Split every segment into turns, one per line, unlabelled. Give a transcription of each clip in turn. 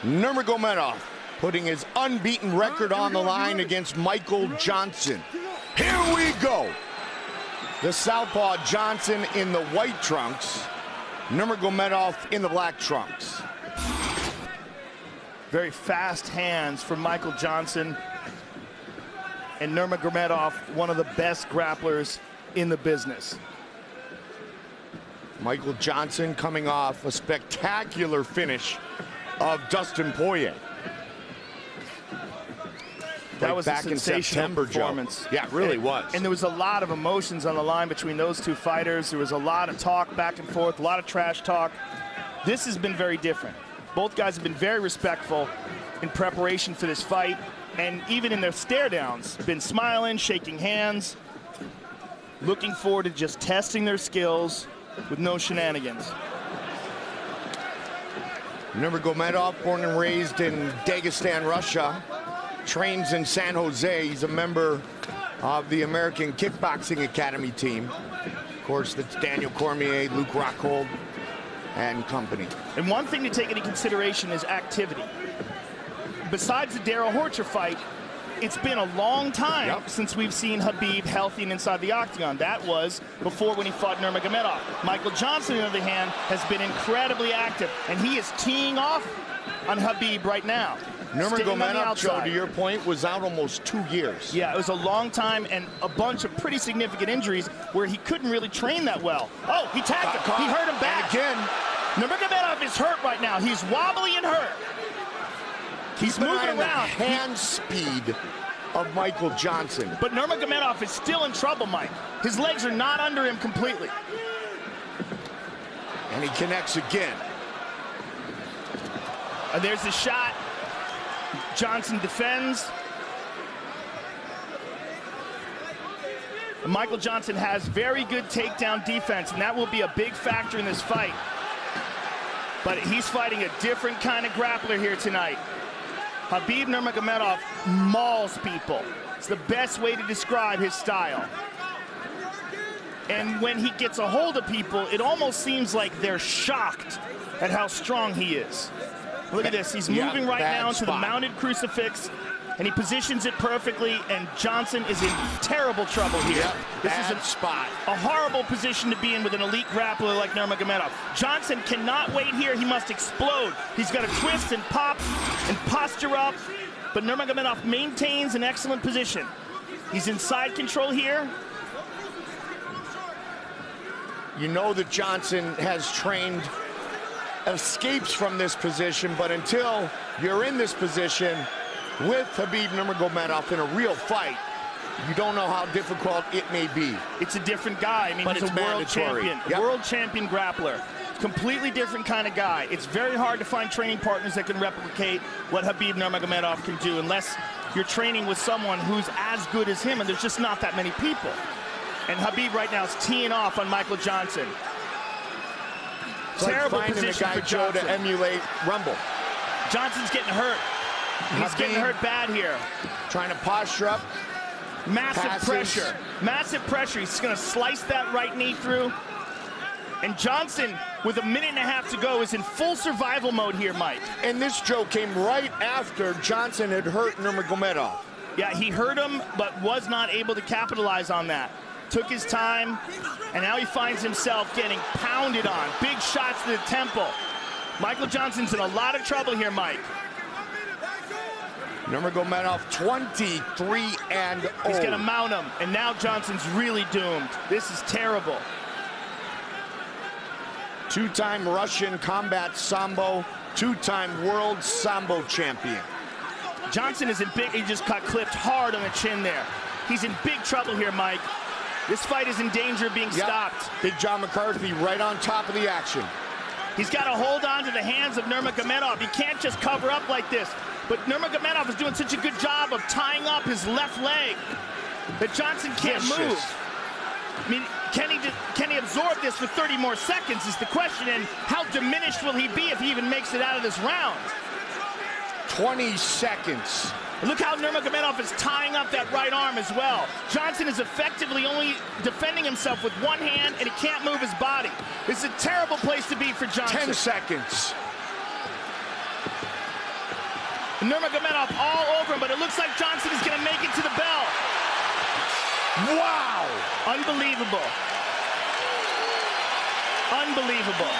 Nurmagomedov putting his unbeaten record on the line against Michael Johnson. Here we go. The southpaw Johnson in the white trunks, Nurmagomedov in the black trunks.
Very fast hands from Michael Johnson. And Nurmagomedov, one of the best grapplers in the business.
Michael Johnson coming off a spectacular finish of Dustin Poirier.
That was
back
a sensational
in September,
performance.
Joe. Yeah, it really was.
And there was a lot of emotions on the line between those two fighters. There was a lot of talk back and forth, a lot of trash talk. This has been very different. Both guys have been very respectful in preparation for this fight, and even in their stare downs, been smiling, shaking hands, looking forward to just testing their skills with no shenanigans.
Nurmagomedov, born and raised in Dagestan, Russia, trains in San Jose. He's a member of the American Kickboxing Academy team. Of course, that's Daniel Cormier, Luke Rockhold, and company.
And one thing to take into consideration is activity. Besides the Darrell Horcher fight, it's been a long time since we've seen Khabib healthy and inside the octagon. That was before when he fought Nurmagomedov. Michael Johnson, on the other hand, has been incredibly active, and he is teeing off on Khabib right now.
Nurmagomedov, Joe, to your point, was out almost 2 years.
Yeah, it was a long time and a bunch of pretty significant injuries where he couldn't really train that well. Oh, he tagged him. He hurt him back.
And again,
Nurmagomedov is hurt right now. He's wobbly and hurt. He's moving around.
The hand speed of Michael Johnson.
But Nurmagomedov is still in trouble, Mike. His legs are not under him completely.
And he connects again.
And there's the shot. Johnson defends. And Michael Johnson has very good takedown defense, and that will be a big factor in this fight. But he's fighting a different kind of grappler here tonight. Khabib Nurmagomedov mauls people. It's the best way to describe his style. And when he gets a hold of people, it almost seems like they're shocked at how strong he is. Look at this. He's moving right now to the mounted crucifix, and he positions it perfectly, and Johnson is in terrible trouble here. This is a horrible position to be in with an elite grappler like Nurmagomedov. Johnson cannot wait here. He must explode. He's got to twist and pop and posture up, but Nurmagomedov maintains an excellent position. He's in side control here.
You know that Johnson has trained escapes from this position, but until you're in this position with Khabib Nurmagomedov in a real fight, you don't know how difficult it may be.
It's a different guy. I mean, he's a world champion, world champion grappler. Completely different kind of guy. It's very hard to find training partners that can replicate what Khabib Nurmagomedov can do unless you're training with someone who's as good as him, and there's just not that many people. And Khabib right now is teeing off on Michael Johnson. Terrible position for Johnson
to emulate Rumble.
Johnson's getting hurt. He's getting hurt bad here.
Trying to posture up.
Massive pressure. Massive pressure. He's going to slice that right knee through. And Johnson, with a minute and a half to go, is in full survival mode here, Mike.
And this, Joe, came right after Johnson had hurt Nurmagomedov.
Yeah, he hurt him, but was not able to capitalize on that. Took his time, and now he finds himself getting pounded on. Big shots to the temple. Michael Johnson's in a lot of trouble here, Mike.
Nurmagomedov 23-0.
He's going to mount him, and now Johnson's really doomed. This is terrible.
Two-time Russian combat sambo, two-time world sambo champion.
Johnson is in big, he just got clipped hard on the chin there. He's in big trouble here, Mike. This fight is in danger of being stopped.
Big John McCarthy right on top of the action.
He's got to hold on to the hands of Nurmagomedov. He can't just cover up like this. But Nurmagomedov is doing such a good job of tying up his left leg that Johnson can't move. I mean, can he absorb this for 30 more seconds is the question, and how diminished will he be if he even makes it out of this round?
20 seconds.
And look how Nurmagomedov is tying up that right arm as well. Johnson is effectively only defending himself with one hand, and he can't move his body. This is a terrible place to be for Johnson.
10 seconds.
Nurmagomedov all over him, but it looks like Johnson is going to make it to the bell.
Wow!
Unbelievable. Unbelievable.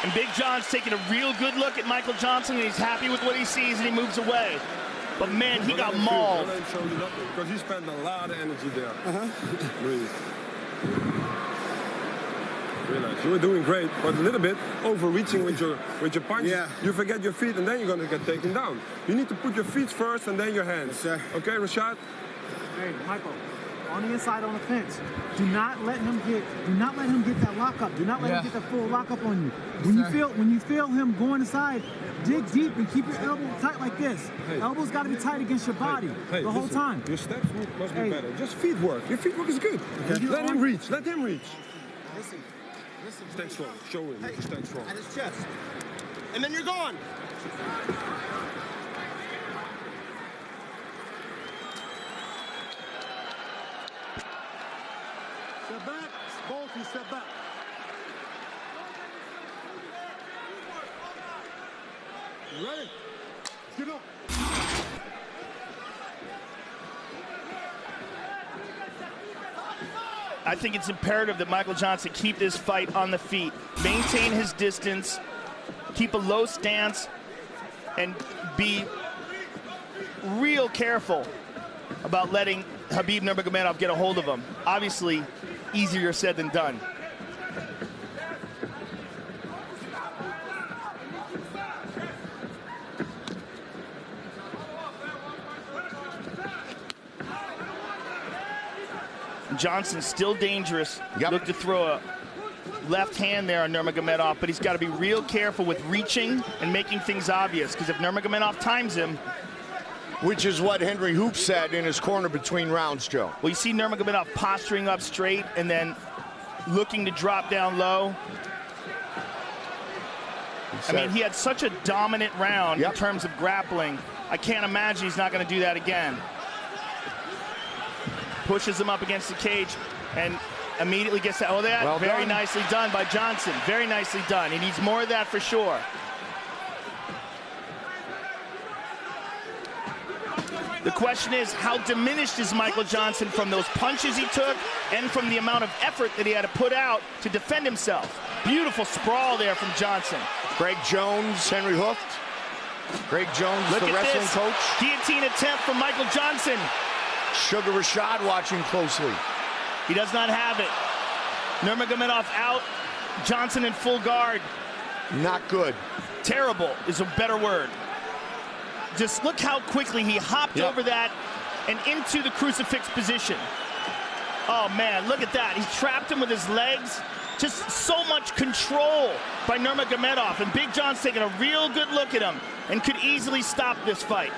And Big John's taking a real good look at Michael Johnson, and he's happy with what he sees, and he moves away. But man, he got mauled.
Because he spent a lot of energy there. Breathe. Relax. You were doing great, but a little bit overreaching with your punch.
Yeah.
You forget your feet, and then you're gonna get taken down. You need to put your feet first, and then your hands.
Yes, sir.
Okay, Rashad?
Hey, Michael, on the inside on the fence. Do not let him get that lockup. Do not let him get that full lockup on you. When you feel him going inside, dig deep and keep your elbow tight like this.
Hey.
Elbow's got to be tight against your body the whole time.
Your steps must be better. Just feet work. Your feet work is good. Okay. Let him reach. Let him reach.
Listen.
Stand strong. Show him.
Hey.
Stand strong.
At his chest. And then you're gone.
Step back. Both you step back. You ready? Get up.
I think it's imperative that Michael Johnson keep this fight on the feet, maintain his distance, keep a low stance, and be real careful about letting KHabib Nurmagomedov get a hold of him. Obviously, easier said than done. Johnson's still dangerous. Look to throw a left hand there on Nurmagomedov, but he's got to be real careful with reaching and making things obvious, because if Nurmagomedov times him...
Which is what Henry Hoop said in his corner between rounds, Joe.
Well, you see Nurmagomedov posturing up straight and then looking to drop down low. I mean, he had such a dominant round in terms of grappling. I can't imagine he's not going to do that again. Pushes him up against the cage and immediately gets that. Oh, that
well
very
done.
Nicely done by Johnson. Very nicely done. He needs more of that for sure. The question is, how diminished is Michael Johnson from those punches he took and from the amount of effort that he had to put out to defend himself? Beautiful sprawl there from Johnson.
Greg Jones, Henry Hooft. Greg Jones,
Look
the
at
wrestling
this
coach.
Guillotine attempt from Michael Johnson.
Sugar Rashad watching closely.
He does not have it. Nurmagomedov out. Johnson in full guard.
Not good.
Terrible is a better word. Just look how quickly he hopped over that and into the crucifix position. Oh, man, look at that. He's trapped him with his legs. Just so much control by Nurmagomedov. And Big John's taking a real good look at him and could easily stop this fight.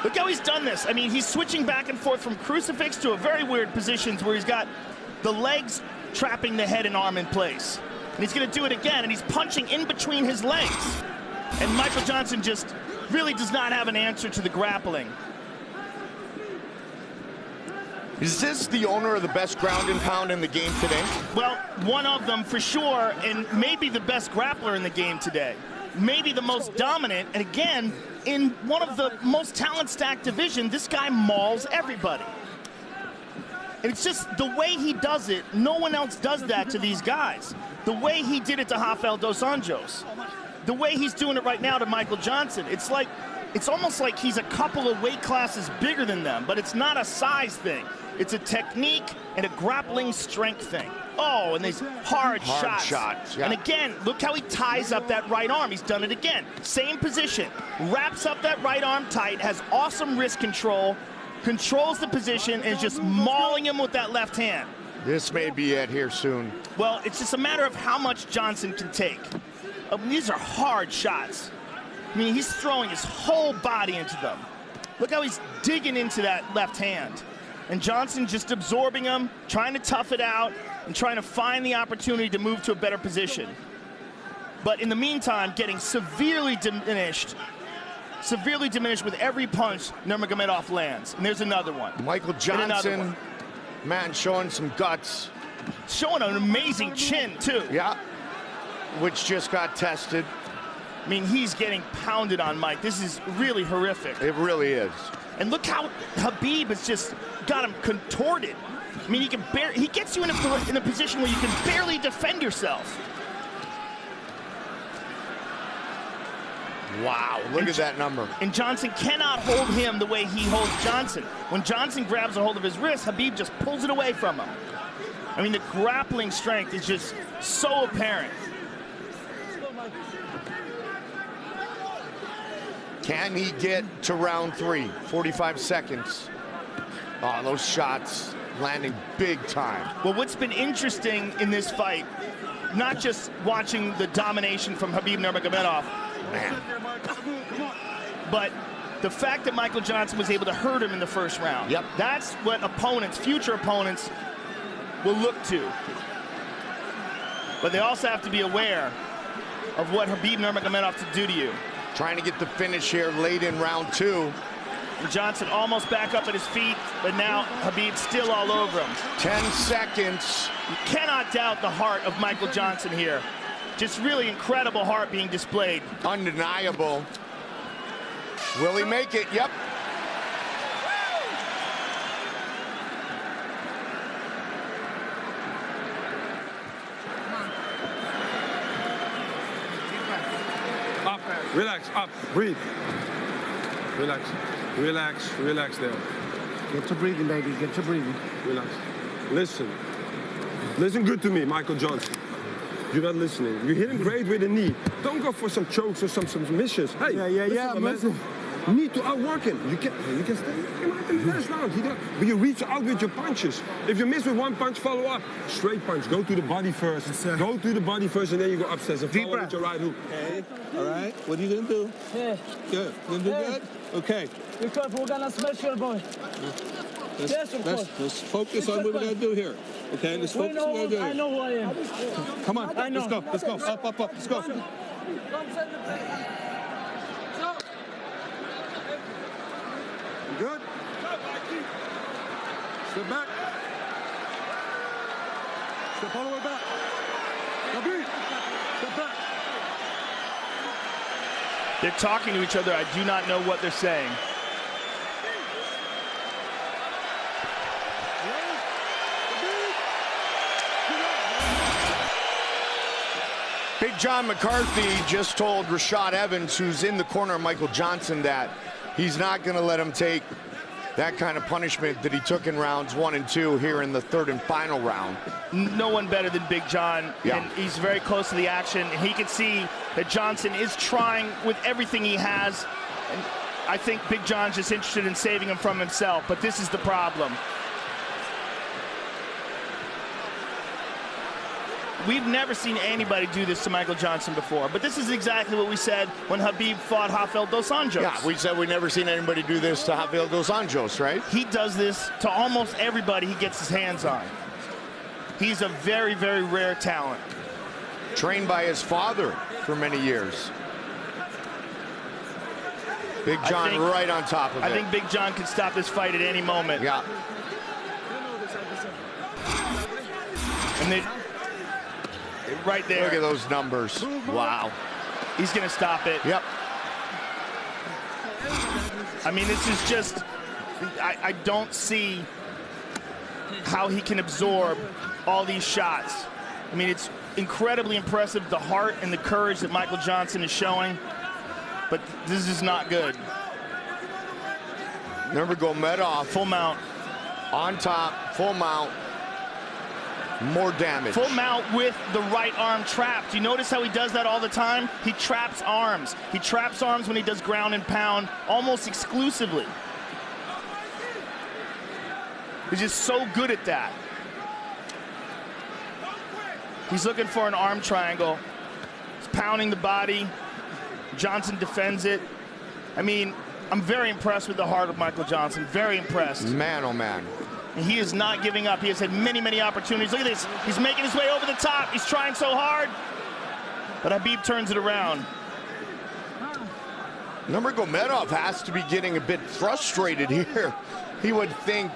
Look how he's done this. I mean, he's switching back and forth from crucifix to a very weird positions where he's got the legs trapping the head and arm in place. And he's going to do it again, and he's punching in between his legs. And Michael Johnson just really does not have an answer to the grappling.
Is this the owner of the best ground and pound in the game today?
Well, one of them for sure, and maybe the best grappler in the game today. Maybe the most dominant, and again, in one of the most talent-stacked divisions, this guy mauls everybody. And it's just the way he does it, no one else does that to these guys. The way he did it to Rafael dos Anjos. The way he's doing it right now to Michael Johnson. It's almost like he's a couple of weight classes bigger than them, but it's not a size thing. It's a technique and a grappling strength thing. Oh, and these hard shots.
Yeah.
And again, look how he ties up that right arm. He's done it again. Same position. Wraps up that right arm tight, has awesome wrist control, controls the position, and is just mauling him with that left hand.
This may be it here soon.
Well, it's just a matter of how much Johnson can take. These are hard shots. I mean, he's throwing his whole body into them. Look how he's digging into that left hand. And Johnson just absorbing him, trying to tough it out, and trying to find the opportunity to move to a better position. But in the meantime, getting severely diminished with every punch Nurmagomedov lands. And there's another one.
Michael Johnson, man, showing some guts.
Showing an amazing chin, too.
Yeah. which just got tested.
I mean, he's getting pounded on, Mike. This is really horrific.
It really is.
And look how Khabib has just got him contorted. I mean, he gets you in a position where you can barely defend yourself.
Wow, look at that number.
And Johnson cannot hold him the way he holds Johnson. When Johnson grabs a hold of his wrist, Khabib just pulls it away from him. I mean, the grappling strength is just so apparent.
Can he get to round 3? 45 seconds. Oh, those shots landing big time.
Well, what's been interesting in this fight, not just watching the domination from Khabib Nurmagomedov,
Man.
but the fact that Michael Johnson was able to hurt him in the first round.
Yep.
That's what opponents, future opponents, will look to. But they also have to be aware of what Khabib Nurmagomedov to do to you.
Trying to get the finish here late in round 2.
And Johnson almost back up at his feet, but now Khabib's still all over him.
10 seconds.
You cannot doubt the heart of Michael Johnson here. Just really incredible heart being displayed.
Undeniable. Will he make it? Yep.
Up, relax, up, breathe. Relax, relax, relax there.
Get to breathing, baby. Get to breathing.
Relax. Listen. Listen good to me, Michael Johnson. You're not listening. You're hitting great with the knee. Don't go for some chokes or some submissions. Hey,
Yeah,
listen, you need to outwork him. You can stay in the first round. But you reach out with your punches. If you miss with one punch, follow up. Straight punch. Go to the body first. Go to the body first, and then you go upstairs and follow with your right hook.
Okay. All right. What are you gonna do?
Yeah.
Good. You gonna do good? Okay.
Be careful, we're gonna smash your boy. Yes, of course.
Let's focus on what we're gonna do here. Okay. Let's focus on what we're doing.
I know who I am.
Come on.
I know.
Let's go. Let's go. Up, up, up. Let's go.
You good? Step back. Step all the way back. Khabib, step back.
They're talking to each other. I do not know what they're saying.
Big John McCarthy just told Rashad Evans, who's in the corner of Michael Johnson, that he's not going to let him take that kind of punishment that he took in rounds 1 and 2 here in the 3rd and final round.
No one better than Big John, and he's very close to the action. And he can see that Johnson is trying with everything he has. And I think Big John's just interested in saving him from himself, but this is the problem. We've never seen anybody do this to Michael Johnson before, but this is exactly what we said when Khabib fought Rafael dos Anjos.
Yeah, we said we never seen anybody do this to Rafael dos Anjos, right?
He does this to almost everybody he gets his hands on. He's a very, very rare talent.
Trained by his father for many years. Big John right on top of it.
I think Big John can stop this fight at any moment.
Yeah.
And they, right there.
Look at those numbers. Wow.
He's going to stop it.
Yep.
I mean, this is just, I don't see how he can absorb all these shots. I mean, it's incredibly impressive, the heart and the courage that Michael Johnson is showing, but this is not good.
Nurmagomedov.
Full mount.
On top, full mount. More damage.
Full mount with the right arm trapped. You notice how he does that all the time? He traps arms. He traps arms when he does ground and pound almost exclusively. He's just so good at that. He's looking for an arm triangle. He's pounding the body. Johnson defends it. I mean, I'm very impressed with the heart of Michael Johnson. Very impressed.
Man, oh man.
And he is not giving up. He has had many, many opportunities. Look at this. He's making his way over the top. He's trying so hard. But Khabib turns it around.
Nurmagomedov has to be getting a bit frustrated here. He would think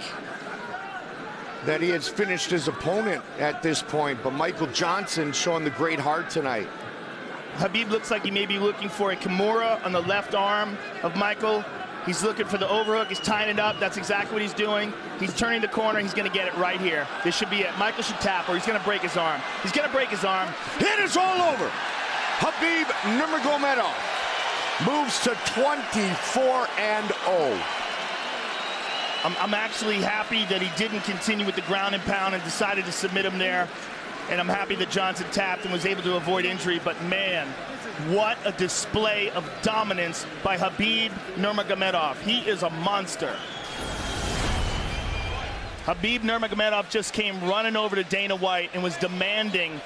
that he has finished his opponent at this point, but Michael Johnson showing the great heart tonight.
Khabib looks like he may be looking for a Kimura on the left arm of Michael. He's looking for the overhook. He's tying it up. That's exactly what he's doing. He's turning the corner. He's going to get it right here. This should be it. Michael should tap, or he's going to break his arm. He's going to break his arm.
It is all over. KHabib Nurmagomedov moves to 24-0.
I'm actually happy that he didn't continue with the ground and pound and decided to submit him there. And I'm happy that Johnson tapped and was able to avoid injury. But, man, what a display of dominance by KHabib Nurmagomedov. He is a monster. KHabib Nurmagomedov just came running over to Dana White and was demanding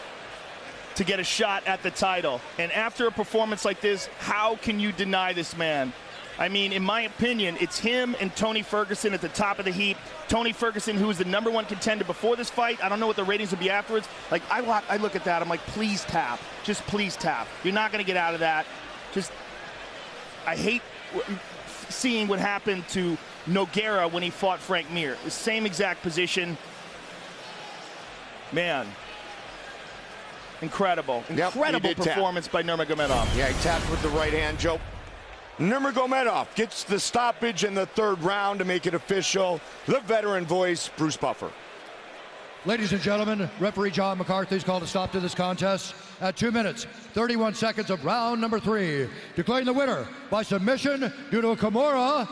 to get a shot at the title. And after a performance like this, how can you deny this man? I mean, in my opinion, it's him and Tony Ferguson at the top of the heap. Tony Ferguson, who was the #1 contender before this fight. I don't know what the ratings would be afterwards. Like, I look at that, I'm like, please tap. Just please tap. You're not going to get out of that. Just, I hate seeing what happened to Nogueira when he fought Frank Mir. The same exact position. Man. Incredible. Incredible performance by Nurmagomedov.
Yeah, he tapped with the right hand, Joe. Nurmagomedov gets the stoppage in the 3rd round to make it official. The veteran voice, Bruce Buffer.
Ladies and gentlemen, referee John McCarthy's called a stop to this contest at 2 minutes, 31 seconds of round number 3. Declaring the winner by submission due to a Kimura,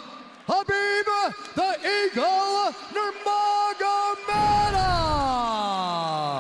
KHabib the Eagle Nurmagomedov.